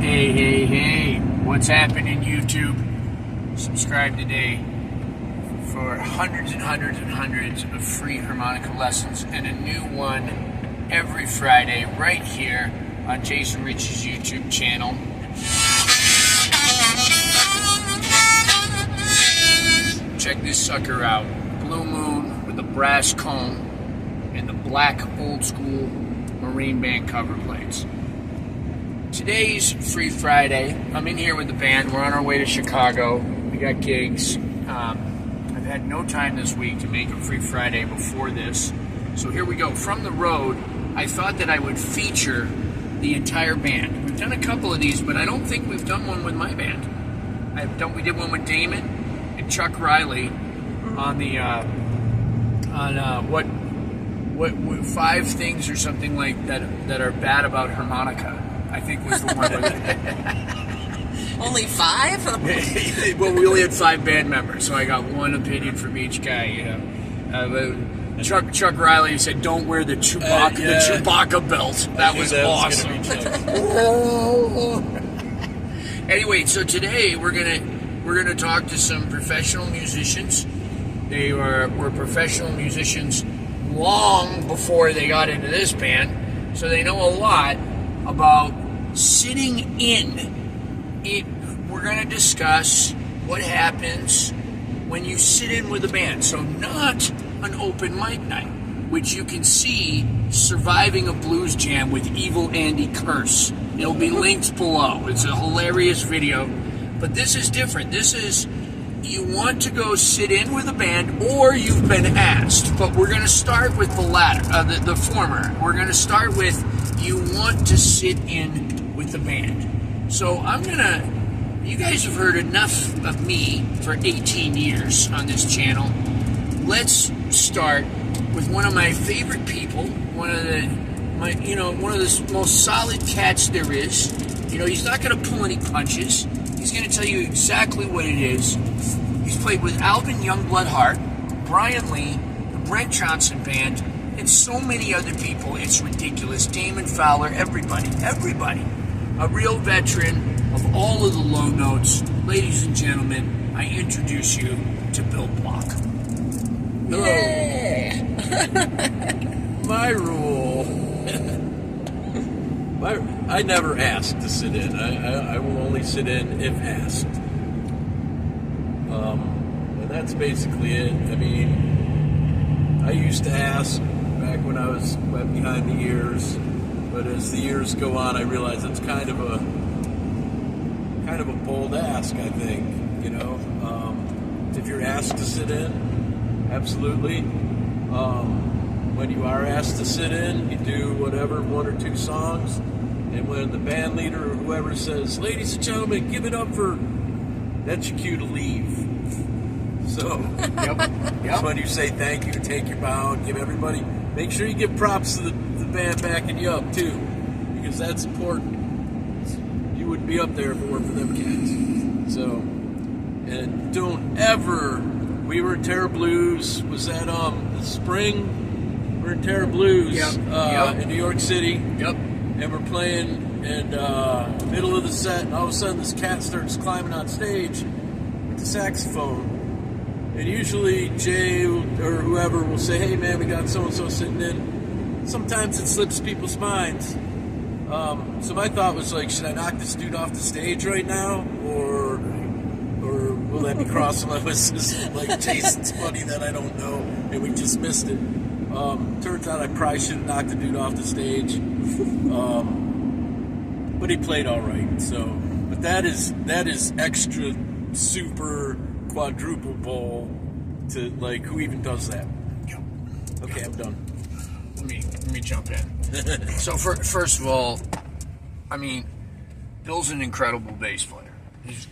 Hey, what's happening, YouTube? Subscribe today for hundreds and hundreds of free harmonica lessons and a new one every Friday right here on Jason Ricci's YouTube channel. Check this sucker out. Blue Moon with the brass comb and the black old school Marine Band cover plates. Today's Free Friday. I'm in here with the band. We're on our way to Chicago. We got gigs. I've had no time this week to make a Free Friday before this. So here we go. From the road, I thought that I would feature the entire band. We've done a couple of these, but I don't think we've done one with my band. We did one with Damon and Chuck Riley on the what 5 things or something like that are bad about harmonica. I think was the one with it. Only 5? Well, we only had 5 band members, so I got one opinion from each guy. You know, Chuck Riley said, "Don't wear the Chewbacca belt." That was awesome. Anyway, so today we're gonna talk to some professional musicians. They were professional musicians long before they got into this band, so they know a lot about sitting in it. We're going to discuss what happens when you sit in with a band. So not an open mic night, which you can see Surviving a Blues Jam with Evil Andy Curse. It'll be linked below. It's a hilarious video. But this is different. This is, you want to go sit in with a band or you've been asked. But we're going to start with the latter, the former. We're going to start with you want to sit in with the band. So you guys have heard enough of me for 18 years on this channel. Let's start with one of my favorite people, one of the most solid cats there is. You know, he's not going to pull any punches. He's going to tell you exactly what it is. He's played with Alvin Youngblood Hart, Brian Lee, the Brent Johnson Band, and so many other people. It's ridiculous. Damon Fowler, everybody. A real veteran of all of the low notes. Ladies and gentlemen, I introduce you to Bill Block. Hello. My rule. I never ask to sit in. I will only sit in if asked. And that's basically it. I mean, I used to ask back when I was wet behind the ears, but as the years go on, I realize it's kind of a bold ask. I think, you know, if you're asked to sit in, absolutely. When you are asked to sit in, you do whatever, 1 or 2 songs, and when the band leader or whoever says, "Ladies and gentlemen, give it up for," that's your cue to leave. So, yep. When you say thank you, take your bow, and give everybody, make sure you give props to the band backing you up too, because that's important. You wouldn't be up there if it weren't for them cats. So, and don't ever. We were in Terror Blues. Was that the spring? We're in Terror Blues in New York City. Yep. And we're playing in middle of the set, and all of a sudden this cat starts climbing on stage with the saxophone. And usually Jay or whoever will say, "Hey man, we got so-and-so sitting in." Sometimes it slips people's minds. So my thought was like, should I knock this dude off the stage right now? Or will that be crossing my list? Like Jason's funny that I don't know, and we just missed it. Turns out I probably should have knocked the dude off the stage. But he played all right. So, but that is extra super quadruple bowl to, like, who even does that? Yep. Okay, I'm done. Let me jump in. So first of all, I mean, Bill's an incredible bass player. He's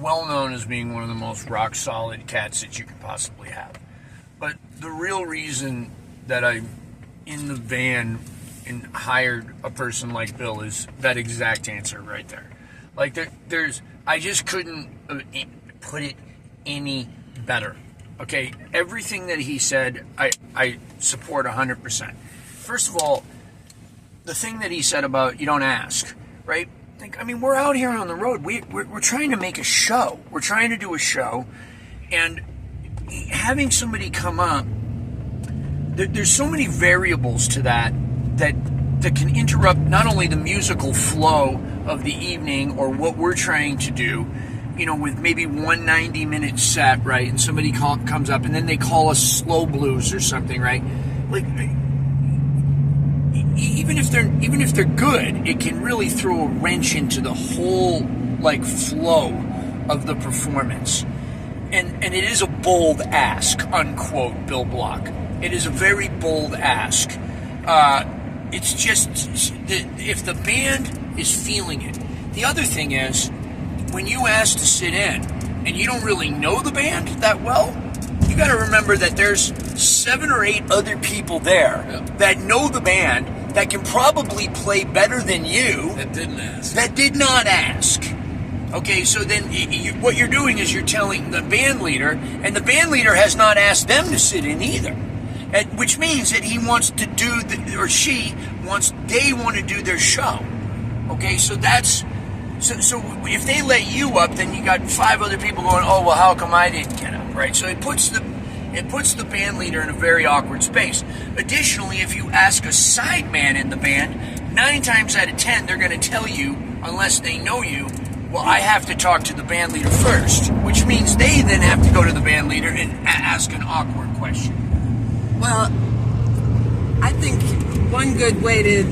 well known as being one of the most rock solid cats that you could possibly have. But the real reason that I'm in the van and hired a person like Bill is that exact answer right there. Like I just couldn't put it any better. Okay, everything that he said, I support 100%. First of all, the thing that he said about you don't ask, right? Like, I mean, we're out here on the road. We're trying to make a show. We're trying to do a show, and having somebody come up, there's so many variables to that can interrupt not only the musical flow of the evening or what we're trying to do, with maybe 190-minute set, right? And somebody comes up and then they call us slow blues or something, right? Like, even if they're good, it can really throw a wrench into the whole flow of the performance. And it is a bold ask, unquote, Bill Block. It is a very bold ask. It's just if the band is feeling it. The other thing is, when you ask to sit in and you don't really know the band that well, you got to remember that there's 7 or 8 other people there that know the band, that can probably play better than you. That did not ask. Okay, so then what you're doing is you're telling the band leader, and the band leader has not asked them to sit in either. Which means that he wants to do, they want to do their show. Okay, so so if they let you up, then you got 5 other people going, oh, well, how come I didn't get up, right? So it puts the band leader in a very awkward space. Additionally, if you ask a sideman in the band, 9 times out of 10, they're going to tell you, unless they know you, well, I have to talk to the band leader first, which means they then have to go to the band leader and ask an awkward question. Well, I think one good way to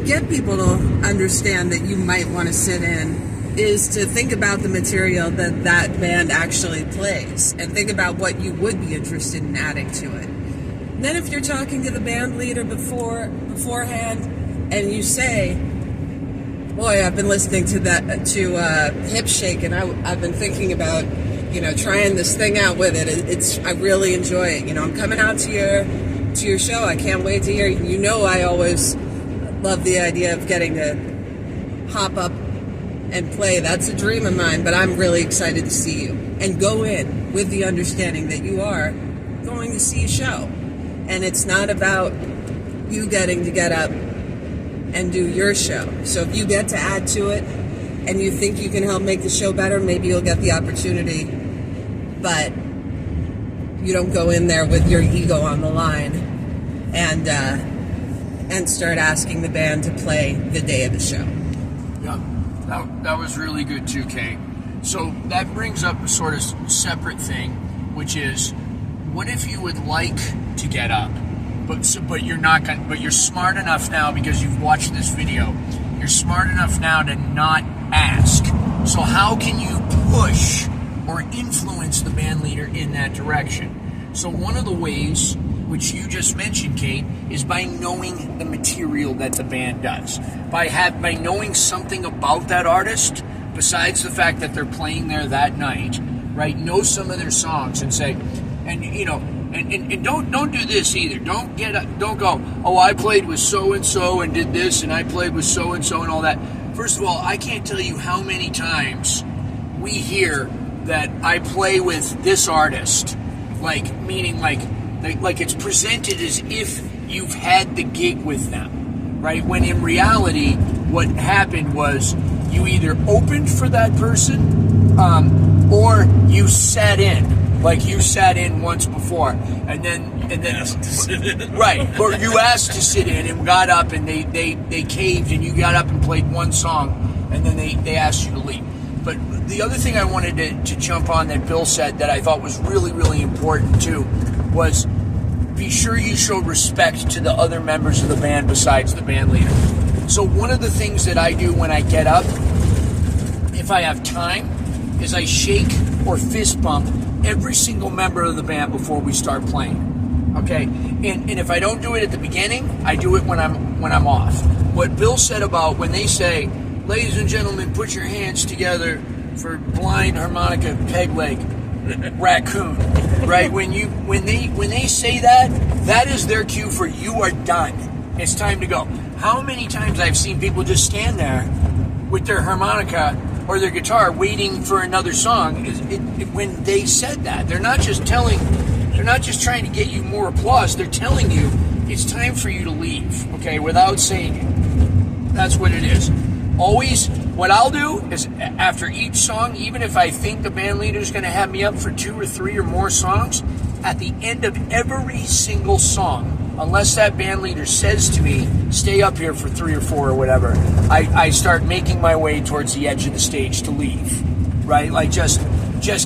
get people to understand that you might want to sit in is to think about the material that band actually plays and think about what you would be interested in adding to it. And then if you're talking to the band leader beforehand and you say, boy, I've been listening to Hip Shake, and I've been thinking about, trying this thing out with it. I really enjoy it. I'm coming out to your show. I can't wait to hear you. I always love the idea of getting to hop up and play. That's a dream of mine, but I'm really excited to see you. And go in with the understanding that you are going to see a show. And it's not about you getting to get up and do your show. So if you get to add to it and you think you can help make the show better, maybe you'll get the opportunity. But you don't go in there with your ego on the line and start asking the band to play the day of the show. Yeah, that was really good too, Kay. So that brings up a sort of separate thing, which is, what if you would like to get up, but you're not going, but you're smart enough now because you've watched this video. You're smart enough now to not ask. So how can you push or influence the band leader in that direction? So one of the ways, which you just mentioned, Kate, is by knowing the material that the band does. By knowing something about that artist, besides the fact that they're playing there that night, right? Know some of their songs and say, and don't do this either. Don't go, oh, I played with so-and-so and did this, and I played with so-and-so and all that. First of all, I can't tell you how many times we hear that I play with this artist, meaning it's presented as if you've had the gig with them, right? When in reality, what happened was you either opened for that person, or you sat in, you sat in once before, and then asked to sit in. Right, or you asked to sit in and got up and they caved and you got up and played one song and then they asked you to leave. But the other thing I wanted to jump on that Bill said that I thought was really, really important too was, be sure you show respect to the other members of the band besides the band leader. So one of the things that I do when I get up, if I have time, is I shake or fist bump every single member of the band before we start playing. Okay? And if I don't do it at the beginning, I do it when I'm off. What Bill said about when they say, ladies and gentlemen, put your hands together for blind harmonica peg leg raccoon, right? When they say that, that is their cue for you are done. It's time to go. How many times I've seen people just stand there with their harmonica or their guitar waiting for another song. When they said that, they're not just trying to get you more applause. They're telling you it's time for you to leave, okay, without saying it. That's what it is. always, what I'll do is after each song, even if I think the band leader is going to have me up for 2 or 3 or more songs, at the end of every single song, unless that band leader says to me, stay up here for 3 or 4 or whatever, I start making my way towards the edge of the stage to leave, right? Like just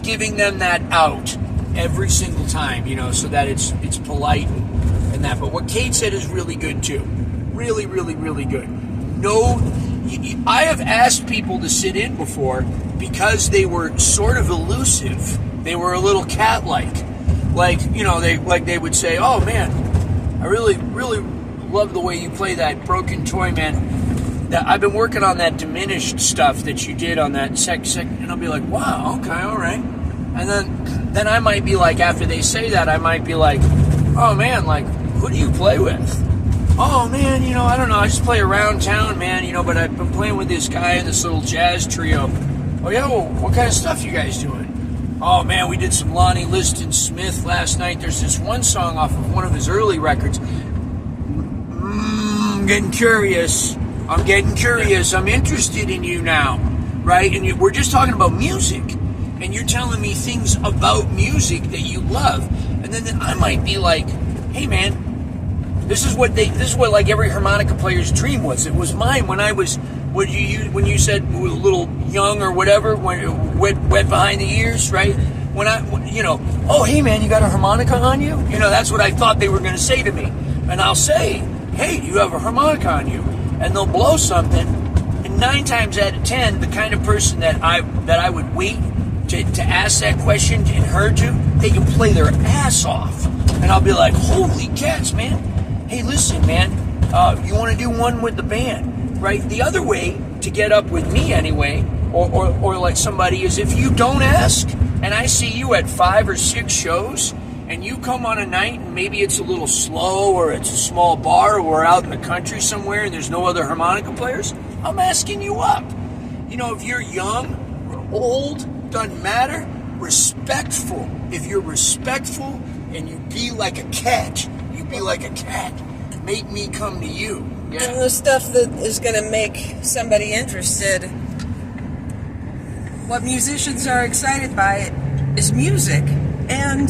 giving them that out every single time, you know, so that it's polite and that. But what Kate said is really good too. Really, really, really good. No, I have asked people to sit in before because they were sort of elusive. They were a little cat-like. Like, you know, they would say, oh man, I really, really love the way you play that Broken Toy, man. I've been working on that diminished stuff that you did on that and I'll be like, wow, okay, all right. And then I might be like, after they say that, I might be like, oh man, like, who do you play with? Oh man, you know, I don't know, I just play around town, man, you know, but I've been playing with this guy in this little jazz trio. Oh yeah, well, what kind of stuff you guys doing? Oh man, we did some Lonnie Liston Smith last night. There's this one song off of one of his early records. I'm getting curious. I'm interested in you now, right? And we're just talking about music, and you're telling me things about music that you love, and then I might be like, hey man, this is what like every harmonica player's dream was. It was mine when I was, when you said a little young or whatever, when wet behind the ears, right? When you know, oh hey man, you got a harmonica on you? You know, that's what I thought they were going to say to me, and I'll say, hey, you have a harmonica on you, and they'll blow something, and 9 times out of 10, the kind of person that I would wait to ask that question and her to, they can play their ass off, and I'll be like, holy cats, man. Hey, listen, man, you want to do one with the band, right? The other way to get up with me anyway, or like somebody, is if you don't ask, and I see you at 5 or 6 shows, and you come on a night, and maybe it's a little slow, or it's a small bar, or we're out in the country somewhere, and there's no other harmonica players, I'm asking you up. You know, if you're young or old, doesn't matter, respectful. If you're respectful, and you be like a cat, make me come to you. Yeah. And the stuff that is going to make somebody interested, what musicians are excited by is music and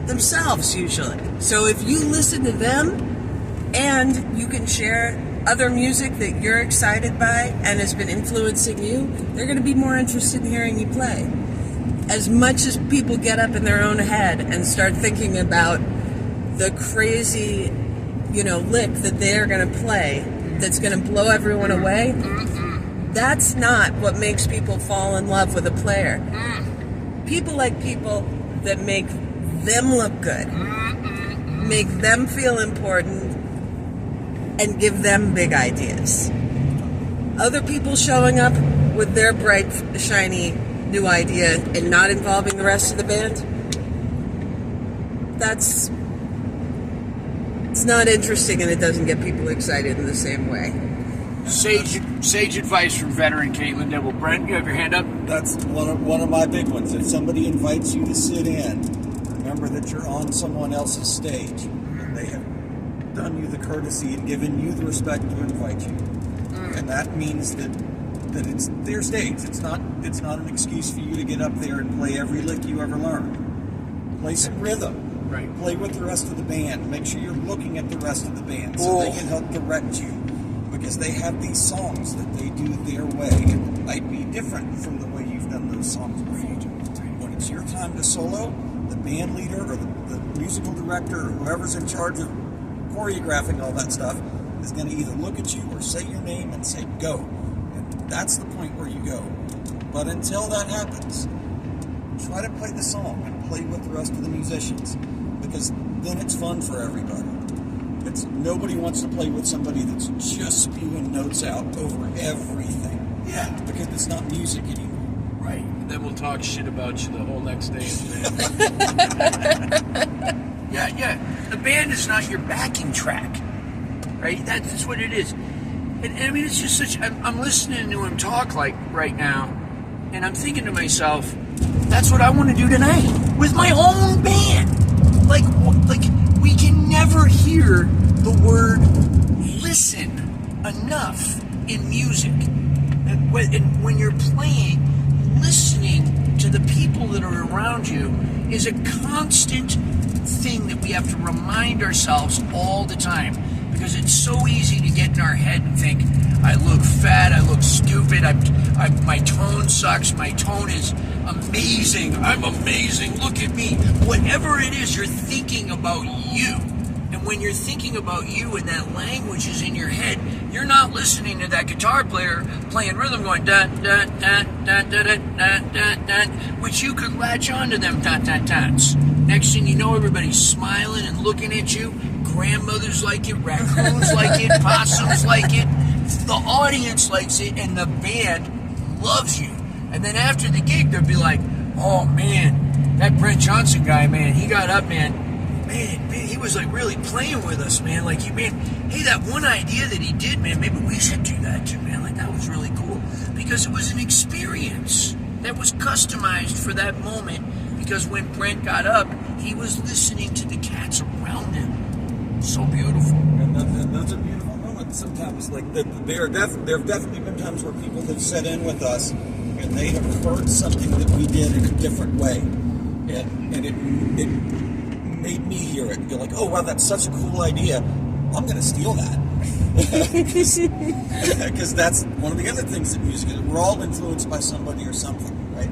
themselves usually. So if you listen to them and you can share other music that you're excited by and has been influencing you, they're going to be more interested in hearing you play. As much as people get up in their own head and start thinking about the crazy, you know, lick that they're going to play that's going to blow everyone away, that's not what makes people fall in love with a player. People like people that make them look good, make them feel important, and give them big ideas. Other people showing up with their bright, shiny new idea and not involving the rest of the band, it's not interesting, and it doesn't get people excited in the same way. Sage advice from veteran Kaitlin Dibble. Brent, you have your hand up? That's one of my big ones. If somebody invites you to sit in, remember that you're on someone else's stage. They have done you the courtesy and given you the respect to invite you. And that means that it's their stage. It's not an excuse for you to get up there and play every lick you ever learned. Play some rhythm. Right. Play with the rest of the band. Make sure you're looking at the rest of the band so they can help direct you. Because they have these songs that they do their way. It might be different from the way you've done those songs before. When it's your time to solo, the band leader or the musical director or whoever's in charge of choreographing all that stuff is going to either look at you or say your name and say, go. And that's the point where you go. But until that happens, try to play the song and play with the rest of the musicians, because then it's fun for everybody. Nobody wants to play with somebody that's just spewing notes out over everything. Yeah. Because it's not music anymore. Right. And then we'll talk shit about you the whole next day. Yeah. The band is not your backing track, right? That's what it is. And I mean, it's just such. I'm listening to him talk like right now, and I'm thinking to myself, that's what I want to do tonight with my own band. Like we can never hear the word listen enough in music. And when you're playing, listening to the people that are around you is a constant thing that we have to remind ourselves all the time, because it's so easy to get in our head and think, I look fat, I look stupid, my tone sucks, my tone is amazing, I'm amazing, look at me. Whatever it is, you're thinking about you. And when you're thinking about you and that language is in your head, you're not listening to that guitar player playing rhythm going dun dun dun dun dun dun dun dun dun, which you could latch onto them dun dun duns. Next thing you know, everybody's smiling and looking at you. Grandmothers like it, raccoons like it, possums like it. The audience likes it, and the band loves you. And then after the gig, they'll be like, oh man, that Brent Johnson guy, man, he got up, man, he was like really playing with us, man. Like, hey, that one idea that he did, man, maybe we should do that too, man. Like, that was really cool. Because it was an experience that was customized for that moment. Because when Brent got up, he was listening to the cats around him. So beautiful. And that's a beautiful moment. Sometimes, like, there have definitely been times where people have sat in with us and they have heard something that we did in a different way. And it made me hear it and go like, oh, wow, that's such a cool idea. I'm going to steal that. Because that's one of the other things that music is. We're all influenced by somebody or something, right?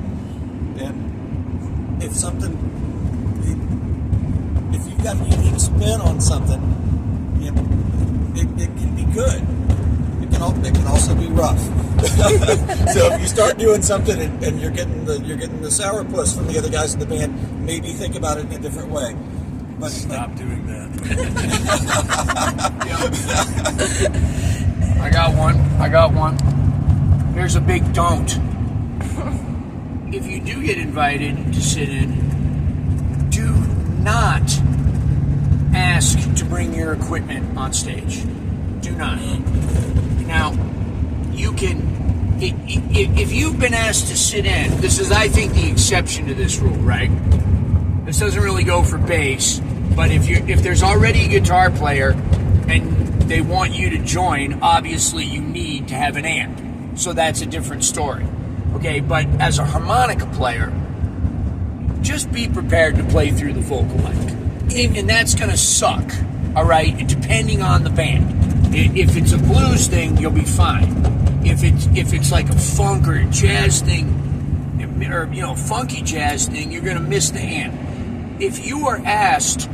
And if you've got a unique spin on something, it can be good. It can also be rough. So if you start doing something and you're getting the sourpuss from the other guys in the band, maybe think about it in a different way. But stop doing that. I got one. Here's a big don't. If you do get invited to sit in, do not ask to bring your equipment on stage. Do not. Now, you can, if you've been asked to sit in, this is, I think, the exception to this rule, right? This doesn't really go for bass, but if there's already a guitar player and they want you to join, obviously you need to have an amp. So that's a different story. Okay, but as a harmonica player, just be prepared to play through the vocal mic. And that's going to suck, all right, depending on the band. If it's a blues thing, you'll be fine. If it's like a funk or a jazz thing, or funky jazz thing, you're going to miss the amp. If you are asked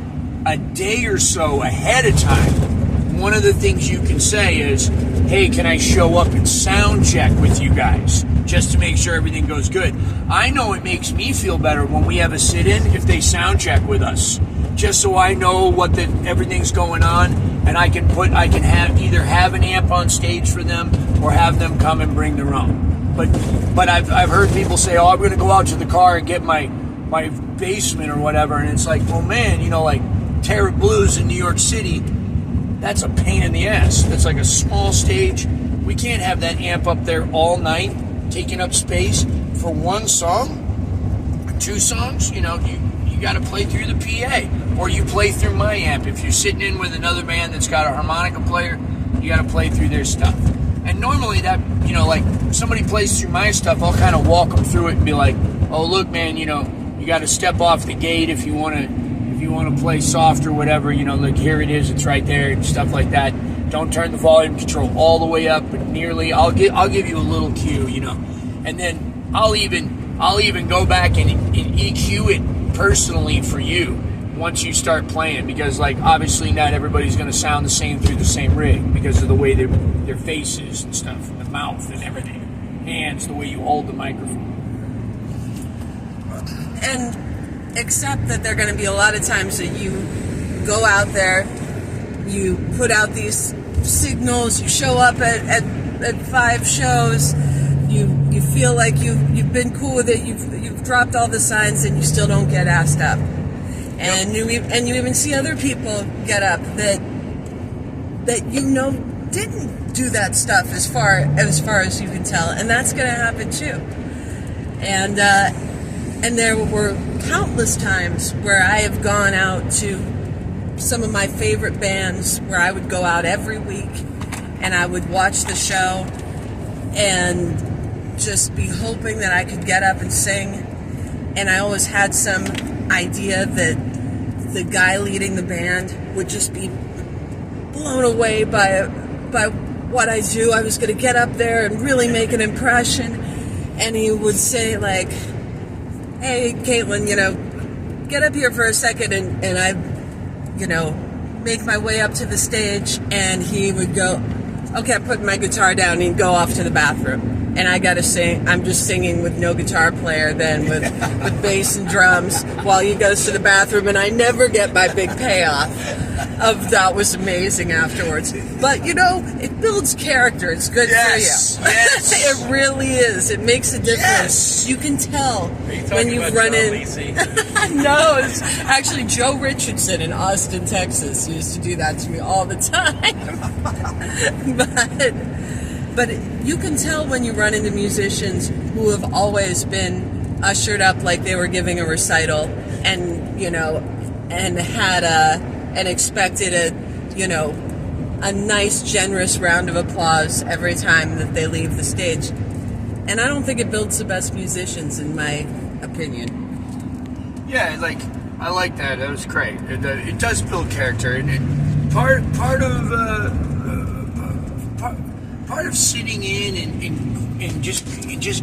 a day or so ahead of time, one of the things you can say is, hey, can I show up and sound check with you guys just to make sure everything goes good? I know it makes me feel better when we have a sit-in if they sound check with us, just so I know everything's going on, and I can either have an amp on stage for them or have them come and bring their own. But I've heard people say, oh, I'm going to go out to the car and get my basement or whatever, and it's like, well, man, like Terra Blues in New York City, that's a pain in the ass. That's like a small stage. We can't have that amp up there all night, taking up space for one song or two songs. You got to play through the PA, or you play through my amp. If you're sitting in with another band that's got a harmonica player, you got to play through their stuff. And normally that, like somebody plays through my stuff, I'll kind of walk them through it and be like, oh, look, man, you got to step off the gate if you want to play soft or whatever, like here it is, it's right there and stuff like that. Don't turn the volume control all the way up, but nearly. I'll give you a little cue, and then I'll even go back and EQ it personally for you once you start playing, because like obviously not everybody's going to sound the same through the same rig because of the way their faces and stuff, and the mouth and everything, hands, the way you hold the microphone. And except that there are going to be a lot of times that you go out there, you put out these signals, you show up at 5 shows, you feel like you've been cool with it, you've dropped all the signs, and you still don't get asked up. And you even see other people get up that didn't do that stuff as far as you can tell, and that's going to happen too. And there were countless times where I have gone out to some of my favorite bands, where I would go out every week and I would watch the show, and just be hoping that I could get up and sing. And I always had some idea that the guy leading the band would just be blown away by what I do. I was going to get up there and really make an impression. And he would say, like, hey, Kaitlin, get up here for a second. And I, make my way up to the stage. And he would go, okay, I'm putting my guitar down. And he'd go off to the bathroom. And I got to sing. I'm just singing with no guitar player then with bass and drums while he goes to the bathroom. And I never get my big payoff of that was amazing afterwards. But, it builds character. It's good for you. Yes. It really is. It makes a difference. Yes. You can tell when you've about run John in. Lacey? No, it's actually Joe Richardson in Austin, Texas. He used to do that to me all the time. But you can tell when you run into musicians who have always been ushered up like they were giving a recital and had and expected a nice, generous round of applause every time that they leave the stage. And I don't think it builds the best musicians, in my opinion. Yeah, I like that. That was great. It does build character, and part of sitting in and just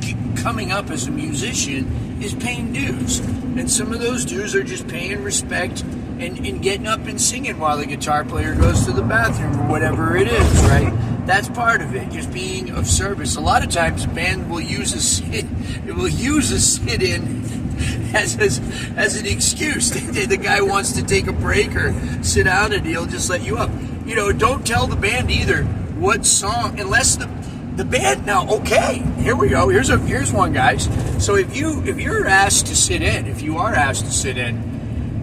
keep coming up as a musician is paying dues, and some of those dues are just paying respect and getting up and singing while the guitar player goes to the bathroom or whatever it is, right? That's part of it, just being of service. A lot of times, a band will use a sit-in as an excuse. The guy wants to take a break or sit down, and he'll just let you up. Don't tell the band either what song, unless the band. Now, okay, here we go. Here's one, guys. So if you are asked to sit in,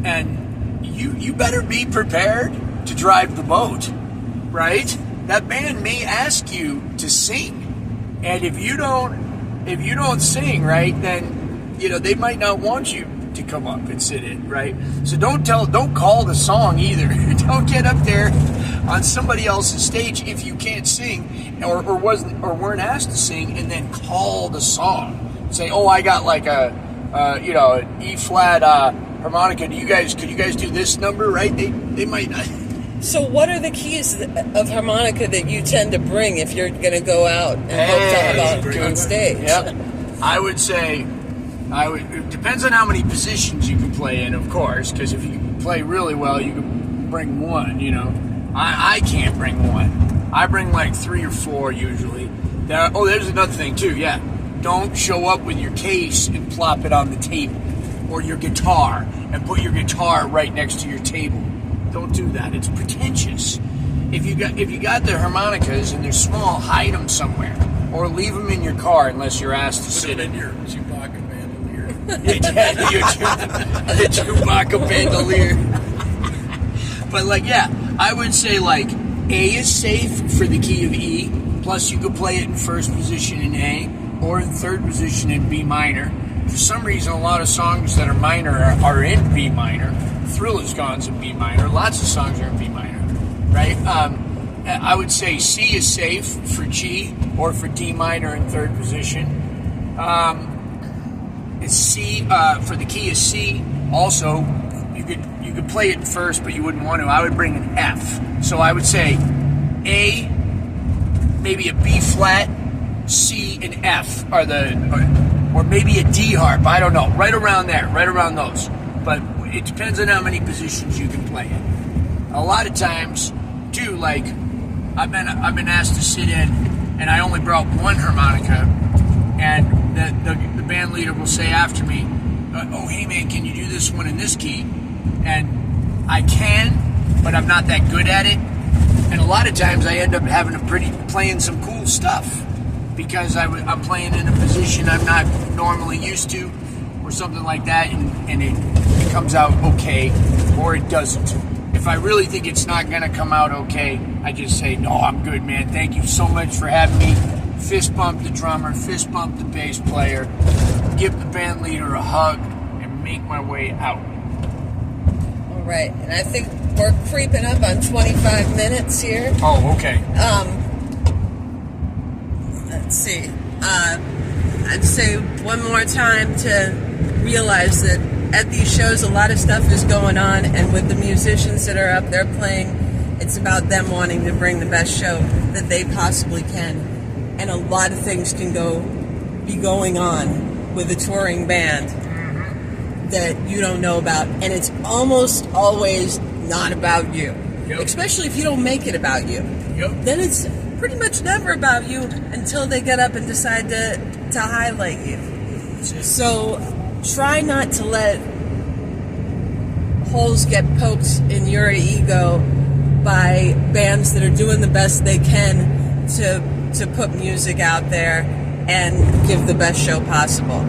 and you better be prepared to drive the boat, right? That band may ask you to sing, and if you don't sing right, then they might not want you to come up and sit in, right? So don't call the song either. Don't get up there on somebody else's stage if you can't sing or weren't asked to sing, and then call the song. Say, oh, I got like an E flat harmonica. Could you guys do this number, right? They might not. So what are the keys of harmonica that you tend to bring if you're going to go out and hope to on stage? Yep. I would say, it depends on how many positions you can play in, of course, because if you play really well, you can bring one, I can't bring one. I bring like 3 or 4 usually. There's another thing too, yeah. Don't show up with your case and plop it on the table, or your guitar, and put your guitar right next to your table. Don't do that. It's pretentious. If you got the harmonicas and they're small, hide them somewhere, or leave them in your car unless you're asked to sit in your Chewbacca bandolier. The Chewbacca bandolier. But I would say A is safe for the key of E. Plus, you could play it in first position in A or in third position in B minor. For some reason, a lot of songs that are minor are in B minor. Thrill Is Gone's in B minor. Lots of songs are in B minor, right? I would say C is safe for G or for D minor in third position. It's C for the key is C. Also, you could play it in first, but you wouldn't want to. I would bring an F. So I would say A, maybe a B flat, C, and F are or maybe a D harp. I don't know. Right around there. Right around those. But it depends on how many positions you can play in. A lot of times, too, I've been asked to sit in, and I only brought one harmonica, and the band leader will say after me, "Oh, hey man, can you do this one in this key?" And I can, but I'm not that good at it. And a lot of times, I end up playing some cool stuff because I'm playing in a position I'm not normally used to, or something like that, and it comes out okay, or it doesn't. If I really think it's not going to come out okay, I just say, no, I'm good, man. Thank you so much for having me. Fist bump the drummer, fist bump the bass player, give the band leader a hug, and make my way out. All right, and I think we're creeping up on 25 minutes here. Oh, okay. Let's see. I'd say one more time to realize that at these shows, a lot of stuff is going on, and with the musicians that are up there playing, it's about them wanting to bring the best show that they possibly can. And a lot of things can be going on with a touring band that you don't know about, and it's almost always not about you. Yep. Especially if you don't make it about you. Yep. Then it's pretty much never about you until they get up and decide to highlight you. So try not to let holes get poked in your ego by bands that are doing the best they can to put music out there and give the best show possible.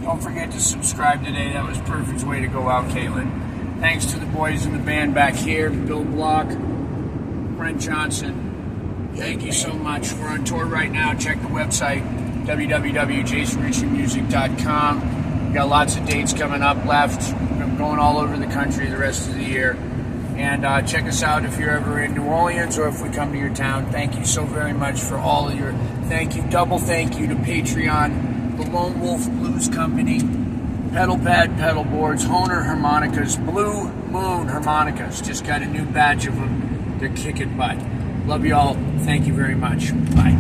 Don't forget to subscribe today. That was a perfect way to go out, Kaitlin. Thanks to the boys in the band back here, Bill Block, Brent Johnson. Thank you so much. We're on tour right now. Check the website, www.jasonriccimusic.com. We've got lots of dates coming up left. I'm going all over the country the rest of the year. And check us out if you're ever in New Orleans or if we come to your town. Thank you so very much for all of your double thank you to Patreon, the Lone Wolf Blues Company, Pedal Pad Pedal Boards, Honer Harmonicas, Blue Moon Harmonicas. Just got a new batch of them. They're kicking butt. Love you all. Thank you very much. Bye.